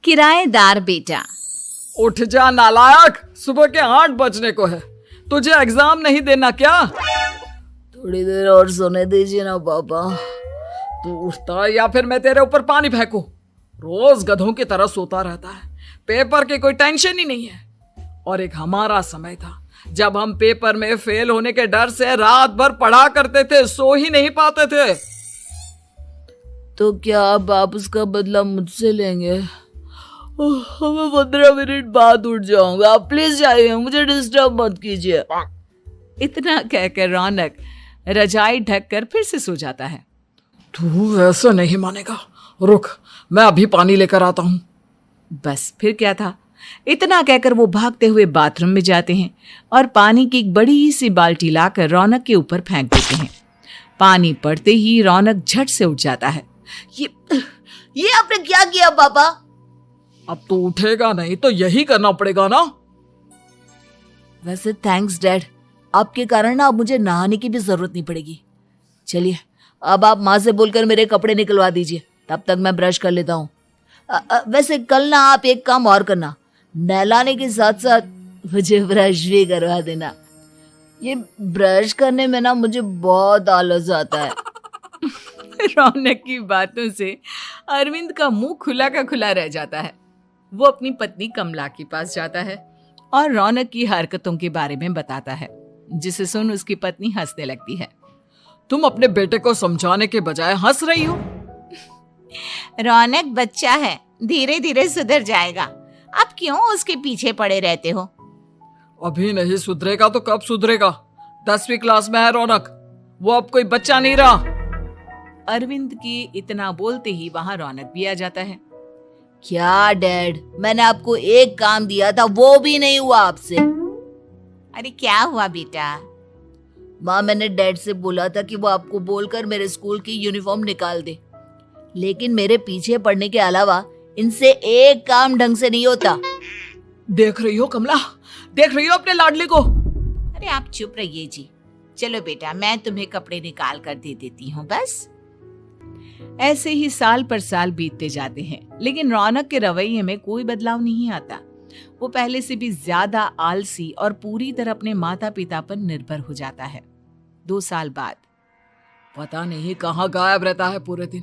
किराएदार बेटा। उठ जा नालायक, सुबह के 8 बजने को है। तुझे एग्जाम नहीं देना क्या? थोड़ी देर और सोने दीजिए ना पापा। तू उठता या फिर मैं तेरे ऊपर पानी फेंकूं? रोज गधों की तरह सोता रहता है, पेपर की कोई टेंशन ही नहीं है। और एक हमारा समय था जब हम पेपर में फेल होने के डर से रात भर पढ़ा करते थे, सो ही नहीं पाते थे। तो क्या अब आप उसका बदला मुझसे लेंगे? मैं 15 मिनट बाद उठ जाऊंगा, आप प्लीज जाइए, मुझे डिस्टर्ब मत कीजिए। इतना कहकर रौनक रजाई ढककर फिर से सो जाता है। तू ऐसा नहीं मानेगा, रुक मैं अभी पानी लेकर आता हूं। बस फिर क्या था, इतना कहकर वो भागते हुए बाथरूम में जाते हैं और पानी की एक बड़ी सी बाल्टी लाकर रौनक के ऊपर फेंक देते हैं। पानी पड़ते ही रौनक झट से उठ जाता है। ये आपने क्या किया पापा? अब तो उठेगा नहीं तो यही करना पड़ेगा ना। वैसे थैंक्स डैड, आपके कारण ना अब मुझे नहाने की भी जरूरत नहीं पड़ेगी। चलिए अब आप माँ से बोलकर मेरे कपड़े निकलवा दीजिए, तब तक मैं ब्रश कर लेता हूँ। वैसे कल ना आप एक काम और करना, नहलाने के साथ साथ मुझे ब्रश भी करवा देना। ये ब्रश करने में ना मुझे बहुत आलस आता है। रौनक की बातों से अरविंद का मुंह खुला का खुला रह जाता है। वो अपनी पत्नी कमला के पास जाता है और रौनक की हरकतों के बारे में बताता है, जिसे सुन उसकी पत्नी हंसने लगती है। तुम अपने बेटे को समझाने के बजाय हंस रही हो। रौनक बच्चा है, धीरे धीरे सुधर जाएगा, आप क्यों उसके पीछे पड़े रहते हो? अभी नहीं सुधरेगा तो कब सुधरेगा? 10वीं क्लास में है रौनक, वो अब कोई बच्चा नहीं रहा। अरविंद की इतना बोलते ही वहां रौनक भी आ जाता है। क्या डैड, मैंने आपको एक काम दिया था, वो भी नहीं हुआ आपसे। अरे क्या हुआ बेटा? माँ, मैंने डैड से बोला था कि वो आपको बोलकर मेरे स्कूल की यूनिफॉर्म निकाल दे, लेकिन मेरे पीछे पड़ने के अलावा इनसे एक काम ढंग से नहीं होता। देख रही हो कमला, देख रही हो अपने लाडले को? अरे आप चुप रहिए जी। चलो बेटा, मैं तुम्हें कपड़े निकाल कर दे देती हूँ। बस ऐसे ही साल पर साल बीतते जाते हैं, लेकिन रौनक के रवैये में कोई बदलाव नहीं आता। वो पहले से भी ज्यादा आलसी और पूरी तरह अपने माता पिता पर निर्भर हो जाता है। 2 साल बाद पता नहीं कहाँ गायब रहता है पूरे दिन,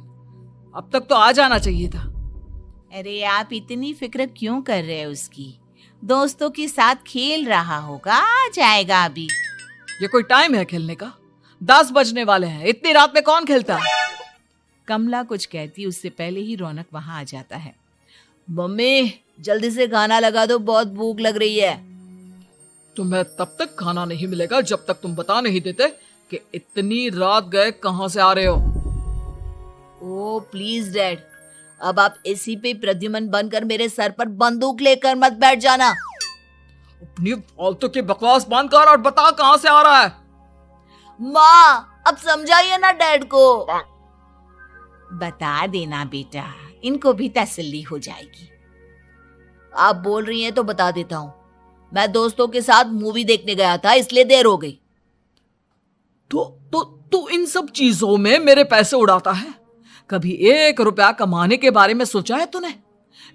अब तक तो आ जाना चाहिए था। अरे आप इतनी फिक्र क्यों कर रहे हैं उसकी? दोस्तों के साथ खेल रहा होगा, आ जाएगा अभी। ये कोई टाइम है खेलने का? 10 बजने वाले हैं, इतनी रात में कौन खेलता है? कमला कुछ कहती उससे पहले ही रौनक वहां आ जाता है। मम्मी जल्दी से खाना लगा दो, बहुत भूख लग रही है। तुम्हें तब तक खाना नहीं मिलेगा जब तक तुम बता नहीं देते कि इतनी रात गए कहां से आ रहे हो। ओ प्लीज डैड, अब आप एसी पे प्रद्युमन बनकर मेरे सर पर बंदूक लेकर मत बैठ जाना। अपनी फालतू की बकवास बंद कर और बता कहां से आ रहा है। माँ अब समझाइए ना डैड को। बता देना बेटा, इनको भी तसल्ली हो जाएगी। आप बोल रही हैं तो बता देता हूँ, मैं दोस्तों के साथ मूवी देखने गया था, इसलिए देर हो गई। तो इन सब चीजों में मेरे पैसे उड़ाता है। कभी 1 रुपया कमाने के बारे में सोचा है तूने?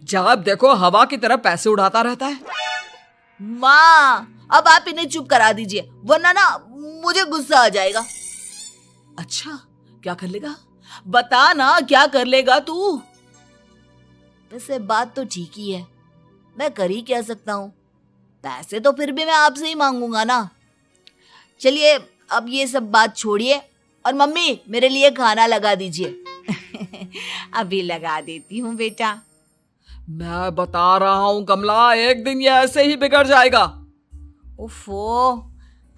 जब देखो हवा की तरह पैसे उड़ाता रहता है। माँ अब आप इन्हें चुप करा दीजिए, वरना ना मुझे गुस्सा आ जाएगा। अच्छा क्या कर लेगा? बता ना क्या कर लेगा तू? वैसे बात तो ठीक ही है, मैं कर ही क्या सकता हूँ, पैसे तो फिर भी मैं आपसे ही मांगूंगा ना। चलिए अब ये सब बात छोड़िए और मम्मी मेरे लिए खाना लगा दीजिए। अभी लगा देती हूँ बेटा। मैं बता रहा हूँ कमला, एक दिन ये ऐसे ही बिगड़ जाएगा। ओफो,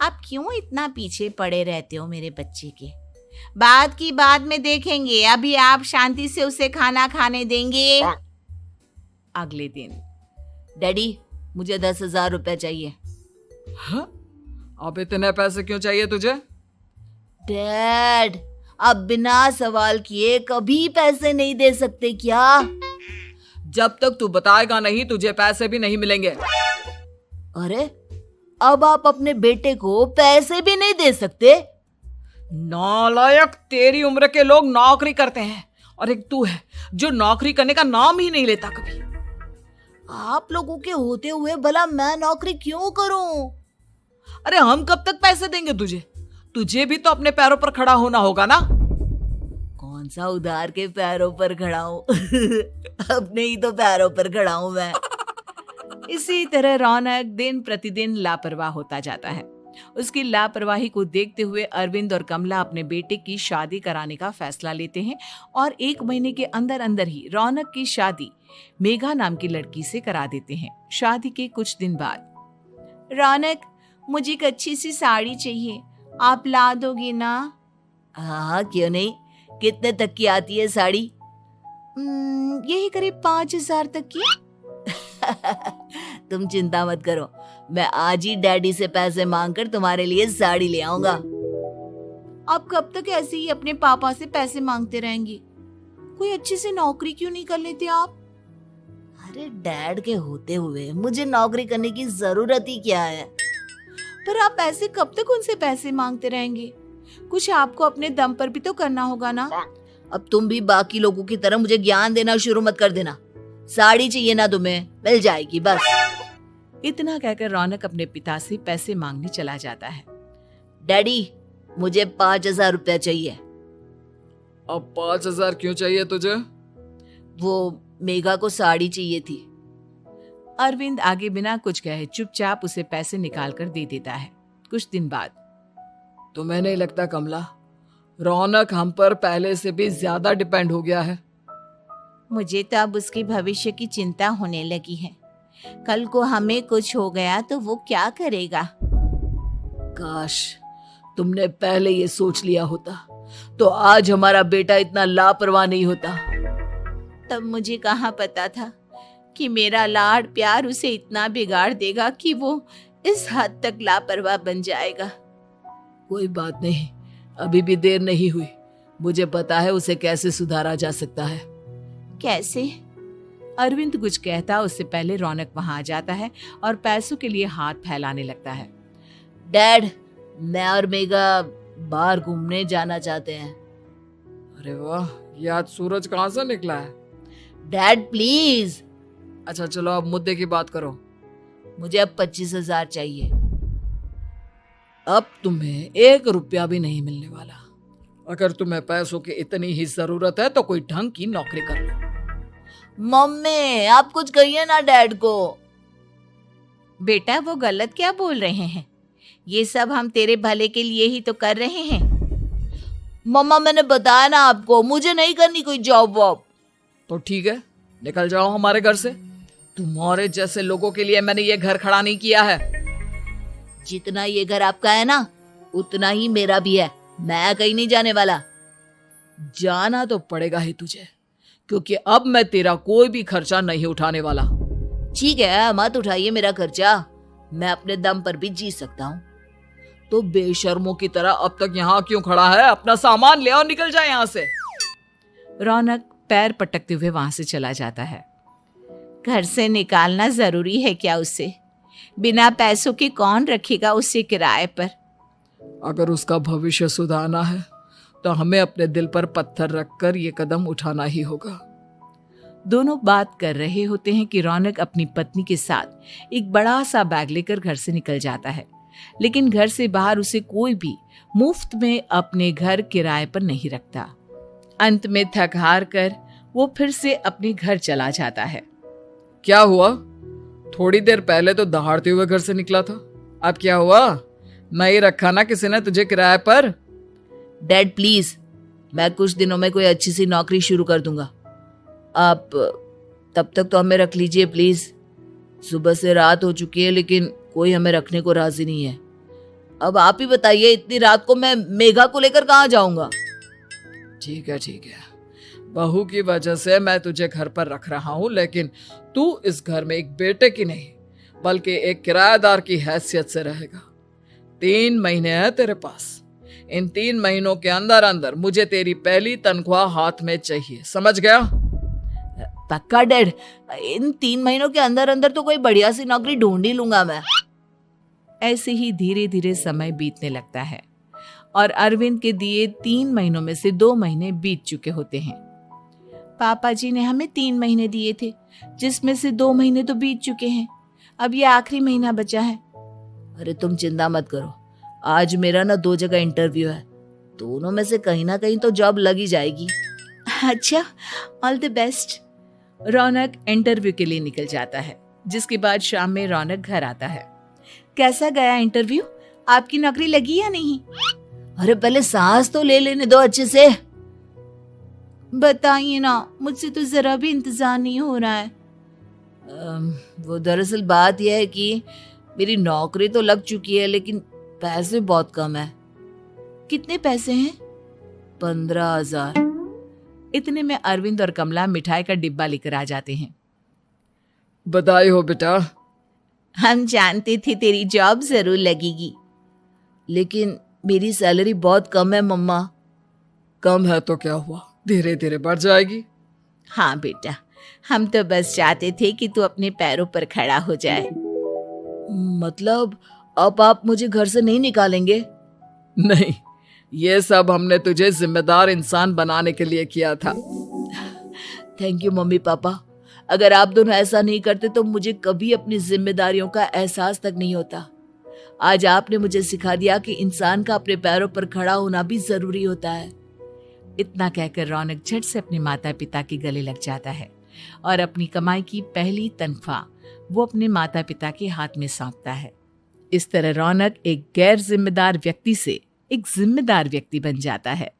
आप क्यों इतना पीछे पड़े रहते हो मेरे बच्चे के? बात की बाद में देखेंगे, अभी आप शांति से उसे खाना खाने देंगे। अगले दिन डैडी मुझे 10,000 रुपए चाहिए। हाँ? अब इतने पैसे क्यों चाहिए तुझे? डैड आप बिना सवाल किए कभी पैसे नहीं दे सकते क्या? जब तक तू बताएगा नहीं तुझे पैसे भी नहीं मिलेंगे। अरे अब आप अपने बेटे को पैसे भी नहीं दे सकते? नालायक, तेरी उम्र के लोग नौकरी करते हैं और एक तू है जो नौकरी करने का नाम ही नहीं लेता कभी। आप लोगों के होते हुए भला मैं नौकरी क्यों करूं? अरे हम कब तक पैसे देंगे तुझे? तुझे भी तो अपने पैरों पर खड़ा होना होगा ना। कौन सा उधार के पैरों पर खड़ा हूं? अपने ही तो पैरों पर खड़ा हूं मैं। इसी तरह रौनक दिन प्रतिदिन लापरवाह होता जाता है। उसकी लापरवाही को देखते हुए अरविंद और कमला अपने बेटे की शादी कराने का फैसला लेते हैं और 1 महीने के अंदर अंदर ही रौनक की शादी मेघा नाम की लड़की से करा देते हैं। शादी के कुछ दिन बाद, रौनक, मुझे एक अच्छी सी साड़ी चाहिए, आप ला दोगे ना? हाँ, क्यों नहीं। कितने तक की आती है साड़ी? यही करीब 5,000 तक की। तुम चिंता मत करो, मैं आज ही डैडी से पैसे मांगकर तुम्हारे लिए साड़ी ले आऊंगा। आप कब तक ऐसे ही अपने पापा से पैसे मांगते रहेंगी? कोई अच्छी सी नौकरी क्यों नहीं कर लेते आप? अरे डैड के होते हुए मुझे नौकरी करने की जरूरत ही क्या है? पर आप ऐसे कब तक उनसे पैसे मांगते रहेंगे? कुछ आपको अपने दम पर भी तो करना होगा ना। अब तुम भी बाकी लोगों की तरह मुझे ज्ञान देना शुरू मत कर देना। साड़ी चाहिए ना तुम्हें, मिल जाएगी बस। इतना कहकर रौनक अपने पिता से पैसे मांगने चला जाता है। डैडी, मुझे 5,000 रुपया चाहिए। अब 5,000 क्यों चाहिए तुझे? वो मेघा को साड़ी चाहिए थी। अरविंद आगे बिना कुछ कहे चुपचाप उसे पैसे निकाल कर दे देता है। कुछ दिन बाद, तुम्हें नहीं लगता कमला, रौनक हम पर पहले से भी ज्यादा डिपेंड हो गया है? मुझे तो अब उसके भविष्य की चिंता होने लगी है। कल को हमें कुछ हो गया तो वो क्या करेगा? काश तुमने पहले ये सोच लिया होता तो आज हमारा बेटा इतना लापरवाह नहीं होता। तब मुझे कहाँ पता था कि मेरा लाड प्यार उसे इतना बिगाड़ देगा कि वो इस हद तक लापरवाह बन जाएगा। कोई बात नहीं, अभी भी देर नहीं हुई। मुझे पता है उसे कैसे सुधारा जा सकता है। कैसे? अरविंद कुछ कहता उससे पहले रौनक वहां आ जाता है और पैसों के लिए हाथ फैलाने लगता है। डैड, मैं और मेघा बाहर घूमने जाना चाहते हैं। अरे वाह, ये आज सूरज कहाँ से निकला है? Dad please. अच्छा चलो अब मुद्दे की बात करो। मुझे अब 25,000 चाहिए। अब तुम्हें 1 रुपया भी नहीं मिलने वाला। अगर तुम्हें पैसों की इतनी ही जरूरत है तो कोई ढंग की नौकरी कर लो। मम्मी, आप कुछ कहिए ना डैड को। बेटा, वो गलत क्या बोल रहे हैं? ये सब हम तेरे भले के लिए ही तो कर रहे हैं। मम्मा, मैंने बताया ना आपको, मुझे नहीं करनी कोई जॉब वॉब। तो ठीक है, निकल जाओ हमारे घर से। तुम्हारे जैसे लोगों के लिए मैंने ये घर खड़ा नहीं किया है। जितना ये घर आपका है ना, उतना ही मेरा भी है। मैं कहीं नहीं जाने वाला। जाना तो पड़ेगा ही तुझे, क्योंकि अब मैं तेरा कोई भी खर्चा नहीं उठाने वाला। ठीक है, मत उठाइए मेरा खर्चा, मैं अपने दम पर भी जी सकता हूँ। तो बेशर्मों की तरह अब तक यहाँ क्यों खड़ा है? अपना सामान ले और निकल जाए यहाँ से। रौनक पैर पटकते हुए वहां से चला जाता है। घर से निकालना जरूरी है क्या उसे? बिना पैसों के कौन रखेगा उसे किराए पर? अगर उसका भविष्य सुधारना है तो हमें अपने दिल पर पत्थर रखकर ये कदम उठाना ही होगा। दोनों बात कर रहे होते हैं कि रौनक अपनी पत्नी के साथ एक बड़ा सा बैग लेकर घर से निकल जाता है, लेकिन घर से बाहर उसे कोई भी मुफ्त में अपने घर किराए पर नहीं रखता। अंत में थक हार कर वो फिर से अपने घर चला जाता है। क्या हुआ? थोड़ी देर पहले तो दहाड़ते हुए घर से निकला था, अब क्या हुआ? नहीं रखा ना किसी ने तुझे किराए पर? डैड प्लीज, मैं कुछ दिनों में कोई अच्छी सी नौकरी शुरू कर दूंगा। आप तब तक तो हमें रख लीजिए प्लीज। सुबह से रात हो चुकी है लेकिन कोई हमें रखने को राजी नहीं है। अब आप ही बताइए, इतनी रात को मैं मेघा को लेकर कहाँ जाऊंगा? ठीक है ठीक है, बहू की वजह से मैं तुझे घर पर रख रहा हूँ, लेकिन तू इस घर में एक बेटे की नहीं बल्कि एक किराएदार की हैसियत से रहेगा। 3 महीने हैं तेरे पास। इन 3 महीनों के अंदर अंदर मुझे तेरी पहली तनख्वाह हाथ में चाहिए, समझ गया? पक्का डैड, इन 3 महीनों के अंदर अंदर तो कोई बढ़िया सी नौकरी ढूंढ ही लूंगा मैं। ऐसे ही धीरे धीरे समय बीतने लगता है और अरविंद के दिए 3 महीनों में से 2 महीने बीत चुके होते हैं। पापा जी ने हमें 3 महीने दिए थे, जिसमें से 2 महीने तो बीत चुके हैं। अब ये आखिरी महीना बचा है। अरे तुम चिंता मत करो, आज मेरा ना 2 जगह इंटरव्यू है, दोनों में से कहीं ना कहीं तो जॉब लग ही जाएगी। अच्छा, all the best. Raunak interview के लिए निकल जाता है, जिसके बाद शाम में रौनक घर आता है। कैसा गया इंटरव्यू? आपकी नौकरी लगी या नहीं? अरे पहले सांस तो ले लेने दो अच्छे से। बताइए ना, मुझसे तो जरा भी इंतजार नहीं हो रहा है। वो दरअसल बात यह है कि मेरी नौकरी तो लग चुकी है, लेकिन पैसे बहुत कम है। कितने पैसे हैं? 15,000। इतने में अरविंद और कमला मिठाई का डिब्बा लेकर आ जाते हैं। बधाई हो बेटा। हम जानते थे तेरी जॉब जरूर लगेगी। लेकिन मेरी सैलरी बहुत कम है मम्मा। कम है तो क्या हुआ, धीरे धीरे बढ़ जाएगी। हाँ बेटा, हम तो बस चाहते थे कि तू अपने पैरों पर खड़ा हो जाए। मतलब अब आप मुझे घर से नहीं निकालेंगे? नहीं, ये सब हमने तुझे जिम्मेदार इंसान बनाने के लिए किया था। Thank you mummy papa. अगर आप दोनों ऐसा नहीं करते तो मुझे कभी अपनी जिम्मेदारियों का एहसास तक नहीं होता। आज आपने मुझे सिखा दिया कि इंसान का अपने पैरों पर खड़ा होना भी जरूरी होता है। इतना कहकर रौनक झट से अपने माता पिता के गले लग जाता है और अपनी कमाई की पहली तनख्वाह वो अपने माता पिता के हाथ में सौंपता है। इस तरह रौनक एक गैर जिम्मेदार व्यक्ति से एक जिम्मेदार व्यक्ति बन जाता है।